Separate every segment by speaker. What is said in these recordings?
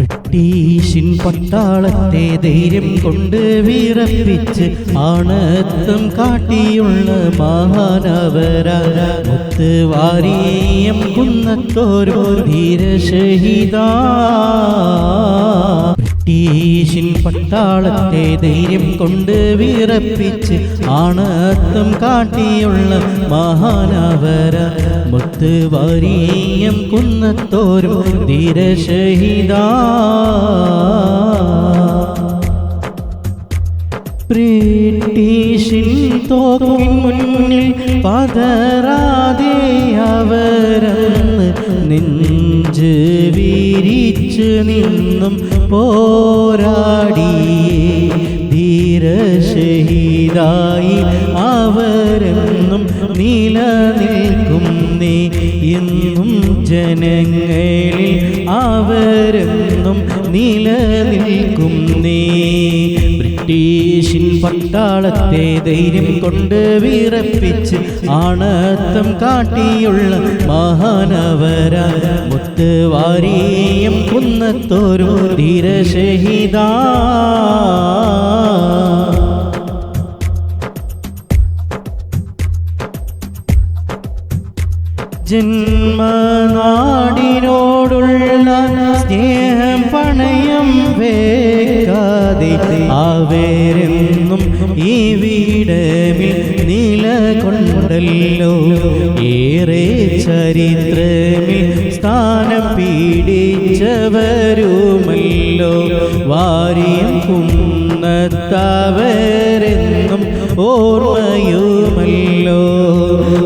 Speaker 1: ബ്രിട്ടീഷിൻ പട്ടാളത്തെ ധൈര്യം കൊണ്ട് വിറപ്പിച്ച് ആണത്തം കാട്ടിയുള്ള മഹാനവരാ മുത്തുവാരിയം കുന്നത്തോരോ ധീരശഹീദാ. ബ്രിട്ടീഷിൻ പട്ടാളത്തെ ധൈര്യം കൊണ്ട് വിറപ്പിച്ച് ആണത്തം കാട്ടിയുള്ള മഹാനവരാ മുത്തുവാരിയം കുന്നത്തോരോ ധീരശഹീദാ. ബ്രിട്ടീഷിൻ തോക്കിൻ മുന്നിൽ പതറാതെ അവരന്ന് നെഞ്ച് വിരിച്ച് നിന്നും പോരാടിയേ ധീരശഹീദായി അവരെന്നും നിലനിൽക്കുന്നേ എന്നും ജനങ്ങളിൽ അവരെന്നും നിലനിൽക്കുന്നേ. ബ്രിട്ടീഷിൻ പട്ടാളത്തെ ധൈര്യം കൊണ്ട് വിറപ്പിച്ച് ആണത്തം കാട്ടിയുള്ള മഹാനവരാ മുത്തുവാരിയം കുന്നത്തോരോ ധീരശഹീദാ. ജന്മനാടിനോടുള്ള സ്നേഹം പണയം വേക്കാതെ അവരെന്നും ഈ വീടമിൽ നിലകൊണ്ടല്ലോ ഏറെ ചരിത്രമിൽ സ്ഥാനം പീഡിച്ചവരുമല്ലോ വാരിയം കുന്നത്തവരെന്നും ഓർമ്മയുമല്ലോ.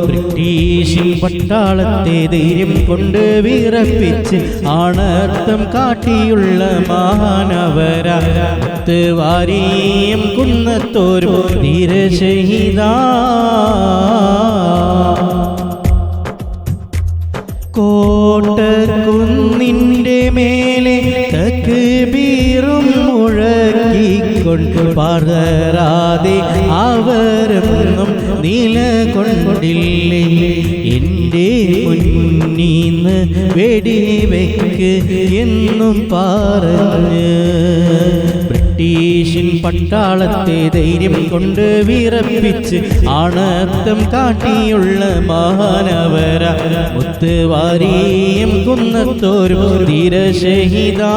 Speaker 1: ബ്രിട്ടീഷിൻ പട്ടാളത്തെ ധൈര്യം കൊണ്ട് വിറപ്പിച്ച് ആണത്തം കാട്ടിയുള്ള മഹാനവരാ മുത്തുവാരിയം കുന്നത്തോരോ ധീരശഹീദാ. കോട്ടക്കുന്നിൻ്റെ മേലെ തക്ബീറും മുഴക്കിക്കൊണ്ട് പതറാതെ അവരെന്നും നിലകൊണ്ടില്ലേ എൻ്റെ മുന്നീന്ന് വെടിവെക്ക് എന്നും പറഞ്ഞ്. ബ്രിട്ടീഷിൻ പട്ടാളത്തെ ധൈര്യം കൊണ്ട് വിറപ്പിച്ച് ആണത്തം കാട്ടിയുള്ള മഹാനവരാ മുത്തുവാരിയം കുന്നത്തോരോ ധീരശഹീദാ.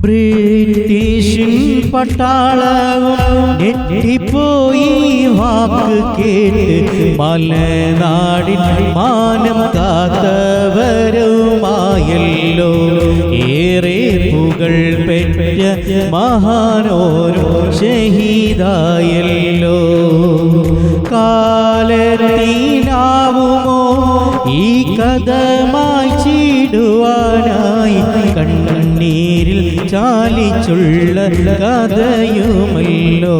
Speaker 1: ബ്രിട്ടീഷിൻ പട്ടാളവും ഞെട്ടിപ്പോയി വാക്ക് കേട്ട് മലനാടിൻ മാനം കാത്തവരുമായല്ലോ ഏറെ പുകൾ പെറ്റ മഹാനോരോ ഷഹീദായല്ലോ. കാലത്തിനാവുമോ ഈ കഥ മായ്ച്ചിടുവാനായി കണ്ണീരിൽ ചാലിച്ചുള്ള കഥയുമല്ലോ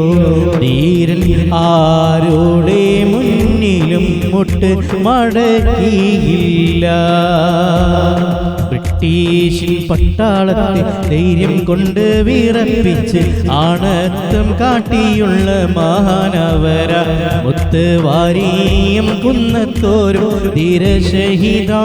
Speaker 1: ധീരൻ ആരുടെ മുന്നിലും മുട്ട് മടക്കിയില്ല. ബ്രിട്ടീഷിൻ പട്ടാളത്തെ ധൈര്യം കൊണ്ട് വിറപ്പിച്ച് ആണത്തം കാട്ടിയുള്ള മഹാനവരാ മുത്തുവാരിയം കുന്നത്തോരോ ധീരശഹീദാ.